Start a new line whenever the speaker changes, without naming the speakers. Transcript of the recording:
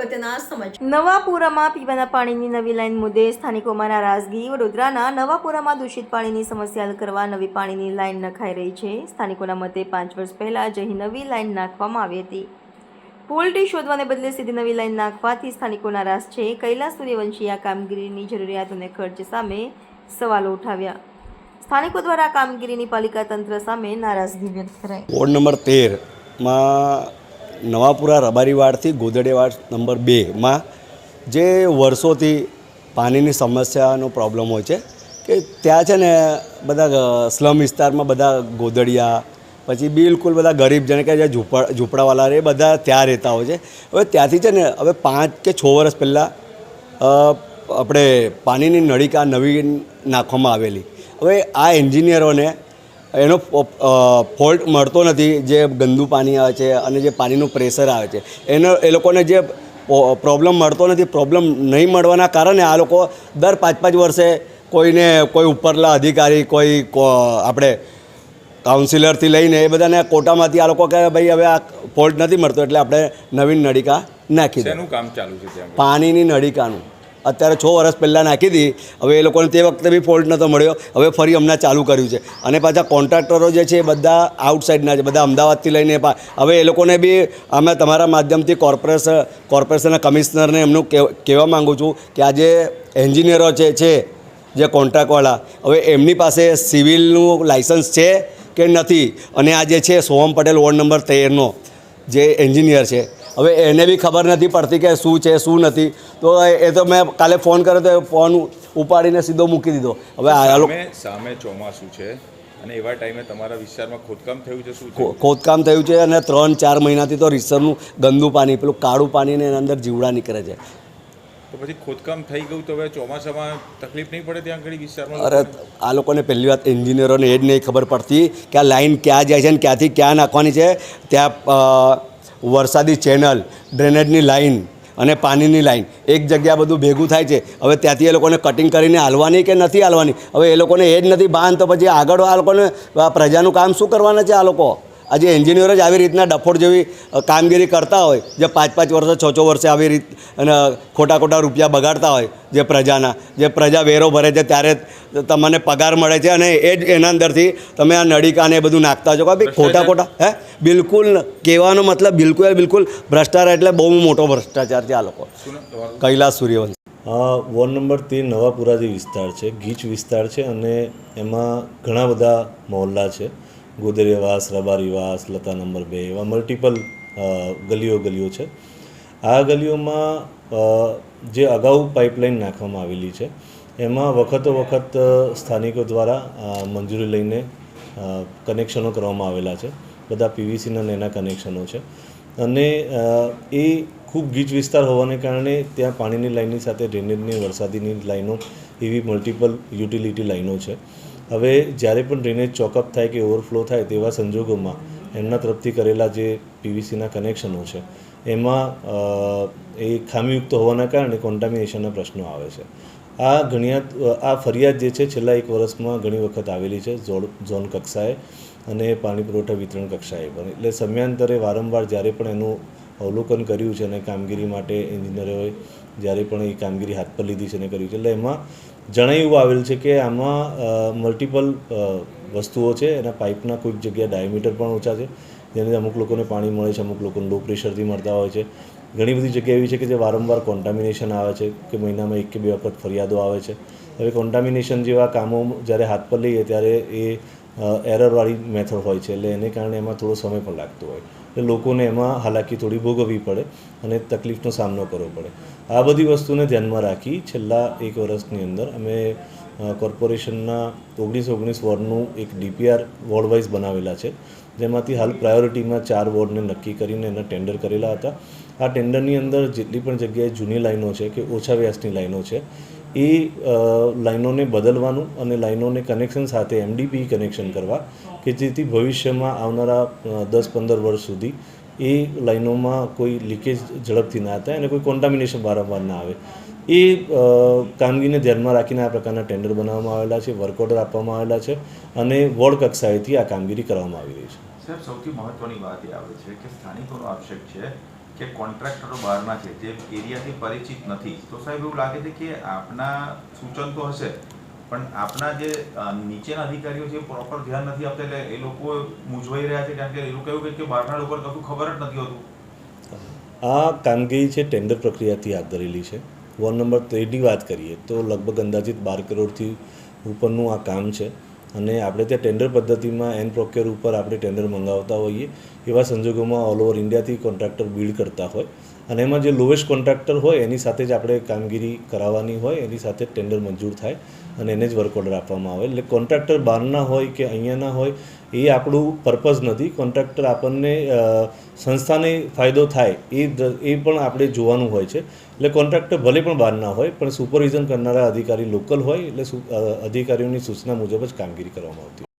અગત્યના સમાચાર।
નવાપુરામાં પીવાના પાણીની નવી લાઇન મુદ્દે સ્થાનિકોમાં નારાજગી। વડોદરાના નવાપુરામાં દૂષિત પાણીની સમસ્યા હલ કરવા નવી પાણીની લાઇન નખાઈ રહી છે। સ્થાનિકોના મતે 5 વર્ષ પહેલા જ અહીં નવી લાઇન નાખવામાં આવી હતી। પોલ્ટી શોધવાને બદલે સીધી નવી લાઇન નાખવાથી સ્થાનિકો નારાજ છે। કૈલાસ સૂર્યવંશીએ આ કામગીરીની જરૂરિયાત અને ખર્ચ સામે સવાલો ઉઠાવ્યા। સ્થાનિકો દ્વારા આ કામગીરીની પાલિકા તંત્ર સામે નારાજગી વ્યક્ત કરાઈ।
વોર્ડ નંબર 13 નવાપુરા રબારીવાડથી ગોદડિયાવાડ નંબર 2 જે વર્ષોથી પાણીની સમસ્યાનો પ્રોબ્લેમ હોય છે કે ત્યાં છે ને બધા સ્લમ વિસ્તારમાં બધા ગોદડિયા પછી બિલકુલ બધા ગરીબ જણ કે જે ઝૂંપડાવાળા એ બધા ત્યાં રહેતા હોય છે। હવે ત્યાંથી છે ને હવે 5 કે 6 વર્ષ પહેલાં આપણે પાણીની નળિકા નવી નાખવામાં આવેલી। હવે આ એન્જિનિયરોને એનો ફોલ્ટ મળતો નથી, જે ગંદુ પાણી આવે છે અને જે પાણીનું પ્રેશર આવે છે એ લોકોને જે પ્રોબ્લેમ મળતો નથી। પ્રોબ્લેમ નહીં મળવાના કારણે આ લોકો દર 5-5 વર્ષે કોઈ ઉપરલા અધિકારી કોઈ આપણે કાઉન્સિલરથી લઈને એ બધાને કોટામાંથી આ લોકો કહે ભાઈ હવે આ ફોલ્ટ નથી મળતો એટલે આપણે નવીન નળિકા નાખી દઈએ।
કામ ચાલુ છે ત્યાં
પાણીની નળિકાનું અત્યારે 6 વર્ષ પહેલાં નાખી હતી। હવે એ લોકોને તે વખતે બી ફોલ્ટ નહોતો મળ્યો, હવે ફરી હમણાં ચાલુ કર્યું છે। અને પાછા કોન્ટ્રાક્ટરો જે છે એ બધા આઉટસાઇડના છે, બધા અમદાવાદથી લઈને હવે એ લોકોને બી અમે તમારા માધ્યમથી કોર્પોરેશનના કમિશનરને એમનું કહેવા માગું છું કે આ જે એન્જિનિયરો છે જે કોન્ટ્રાક્ટવાળા, હવે એમની પાસે સિવિલનું લાઇસન્સ છે કે નથી। અને આ જે છે સોહમ પટેલ વોર્ડ નંબર 13નો જે એન્જિનિયર છે, હવે એને બી ખબર નથી પડતી કે શું છે શું નથી। તો એ તો મેં કાલે ફોન કર્યો તો ફોન ઉપાડીને સીધો મૂકી દીધો। હવે
સામે ચોમાસું છે અને એવા ટાઈમે તમારા વિસ્તારમાં ખોદકામ થયું છે? શું
ખોદકામ થયું છે અને 3-4 મહિનાથી તો રીસરનું ગંદુ પાણી, પેલું કાળું પાણીને એના અંદર જીવડા નીકળે છે।
તો પછી ખોદકામ થઈ ગયું તો હવે ચોમાસામાં તકલીફ નહીં પડે ત્યાં આગળ વિસ્તારમાં?
અરે આ લોકોને પહેલી વાત એન્જિનિયરોને એ જ નહીં ખબર પડતી કે આ લાઈન ક્યાં જાય છે અને ક્યાંથી ક્યાં નાખવાની છે। ત્યાં વરસાદી ચેનલ, ડ્રેનેજની લાઈન અને પાણીની લાઈન એક જગ્યા બધું ભેગું થાય છે। હવે ત્યાંથી એ લોકોને કટિંગ કરીને હાલવાની કે નથી હાલવાની, હવે એ લોકોને એ જ નથી ભાન, તો પછી આગળ આ લોકોને પ્રજાનું કામ શું કરવાના છે? આ લોકો આજે એન્જિનિયરો જ આવી રીતના ડફોડ જેવી કામગીરી કરતા હોય, જે 5-5 વર્ષે 6-6 વર્ષે આવી રીત અને ખોટા રૂપિયા બગાડતા હોય, જે પ્રજા વેરો ભરે છે ત્યારે તમને પગાર મળે છે અને એ જ એના અંદરથી તમે આ નળિકાને એ બધું નાખતા છો કે ભાઈ ખોટા બિલકુલ કહેવાનો મતલબ બિલકુલ ભ્રષ્ટાચાર, એટલે બહુ મોટો ભ્રષ્ટાચાર છે આ લોકો। કૈલાસ સૂર્યવંશી।
વોર્ડ નંબર 13 નવાપુરા જે વિસ્તાર છે, ગીચ વિસ્તાર છે અને એમાં ઘણા બધા મહોલ્લા છે, ગોદડિયાવાસ, રબારીવાસ, લતા નંબર 2 એવા મલ્ટિપલ ગલીઓ છે। આ ગલીઓમાં જે અગાઉ પાઇપલાઇન નાખવામાં આવેલી છે એમાં વખત સ્થાનિકો દ્વારા મંજૂરી લઈને કનેક્શનો કરવામાં આવેલા છે, બધા પીવીસીના એના કનેક્શનો છે અને એ ખૂબ ગીચ વિસ્તાર હોવાને કારણે ત્યાં પાણીની લાઇનની સાથે ડ્રેનેજની, વરસાદીની લાઈનો એવી મલ્ટિપલ યુટિલિટી લાઈનો છે। હવે જ્યારે પણ ડ્રેનેજ ચોકઅપ થાય કે ઓવરફ્લો થાય તેવા સંજોગોમાં એમના તરફથી કરેલા જે પીવીસીના કનેક્શનો છે એમાં એ ખામીયુક્ત હોવાના કારણે કોન્ટામિનેશનના પ્રશ્નો આવે છે। આ ફરિયાદ જે છે છેલ્લા 1 વર્ષમાં ઘણી વખત આવેલી છે ઝોન કક્ષાએ અને પાણી પુરવઠા વિતરણ કક્ષાએ પણ। એટલે સમયાંતરે વારંવાર જ્યારે પણ એનું અવલોકન કર્યું છે અને કામગીરી માટે એન્જિનિયરોએ જ્યારે પણ એ કામગીરી હાથ પર લીધી છે અને કર્યું છે, એટલે એમાં જણાઈ એવું આવેલ છે કે આમાં મલ્ટિપલ વસ્તુઓ છે। એના પાઇપના કોઈક જગ્યાએ ડાયામીટર પણ ઓછા છે, જેને અમુક લોકોને પાણી મળે છે, અમુક લોકોને લો પ્રેશરથી મળતા હોય છે। ઘણી બધી જગ્યા એવી છે કે જે વારંવાર કોન્ટામિનેશન આવે છે કે મહિનામાં 1 કે 2 વખત ફરિયાદો આવે છે। હવે કોન્ટામિનેશન જેવા કામો જ્યારે હાથ પર લઈએ ત્યારે એ એરરવાળી મેથડ હોય છે, એટલે એને કારણે એમાં થોડો સમય પણ લાગતો હોય, એટલે લોકોને એમાં હાલાકી થોડી ભોગવવી પડે અને તકલીફનો સામનો કરવો પડે। આ બધી વસ્તુને ધ્યાનમાં રાખી છેલ્લા 1 વર્ષની અંદર અમે કોર્પોરેશનના 19 વોર્ડનું એક DPR વોર્ડ વાઇઝ બનાવેલા છે, જેમાંથી હાલ પ્રાયોરિટીમાં 4 વોર્ડને નક્કી કરીને એના ટેન્ડર કરેલા હતા। આ ટેન્ડરની અંદર જેટલી પણ જગ્યાએ જૂની લાઈનો છે કે ઓછા વ્યાસની લાઈનો છે એ લાઈનોને બદલવાનું અને લાઈનોને કનેક્શન સાથે MDP કનેક્શન કરવા કે જેથી ભવિષ્યમાં આવનારા 10-15 વર્ષ સુધી એ લાઈનોમાં કોઈ લીકેજ ઝડપથી ના થાય અને કોઈ કોન્ટામિનેશન વારંવાર ના આવે। એ કામગીરીને ધ્યાનમાં રાખીને આ પ્રકારના ટેન્ડર બનાવવામાં આવેલા છે, વર્ક ઓર્ડર આપવામાં આવેલા છે અને વોર્ડ કક્ષાએથી આ કામગીરી કરવામાં આવી રહી છે।
સાહેબ, સૌથી મહત્વની વાત એ આવે છે કે સ્થાનિકોનો આક્ષેપ છે
કે કોન્ટ્રાક્ટરો બહારના છે જે એરિયાથી પરિચિત નથી, તો સાહેબ એવું લાગે છે કે આપના સૂચન તો હશે પણ આપના જે નીચેના અધિકારીઓ છે પ્રોપર ધ્યાન નથી આપતા, એટલે એ લોકો મૂંઝવાઈ રહ્યા છે કારણ કે એ લોકો એવું કહે કે બહારના લોકોને કશું ખબર જ નથી હોતું.
આ કામગીરી છે ટેન્ડર પ્રક્રિયાથી હાથ ધરેલી છે. વોર્ડ નંબર 13ની વાત કરીએ તો લગભગ અંદાજિત 12 કરોડથી ઉપરનું આ કામ છે અને આપણે ત્યાં ટેન્ડર પદ્ધતિમાં એન પ્રોક્યોર ઉપર આપણે ટેન્ડર મંગાવતા હોઈએ. એવા સંજોગોમાં ઓલ ઓવર ઇન્ડિયાથી કોન્ટ્રાક્ટર બિલ્ડ કરતા હોય અને એમાં જે લોએસ્ટ કોન્ટ્રાક્ટર હોય એની સાથે જ આપણે કામગીરી કરાવવાની હોય, એની સાથે જ ટેન્ડર મંજૂર થાય અને એને જ વર્ક ઓર્ડર આપવામાં આવે. એટલે કોન્ટ્રાક્ટર બહારના હોય કે અહીંયાના હોય એ આપણું પર્પઝ નથી. કોન્ટ્રાક્ટર આપણને સંસ્થાને ફાયદો થાય એ પણ આપણે જોવાનું હોય છે. એટલે કોન્ટ્રાક્ટર ભલે પણ બહારના હોય પણ સુપરવિઝન કરનારા અધિકારી લોકલ હોય, એટલે અધિકારીઓની સૂચના મુજબ જ કામગીરી કરવામાં આવતી.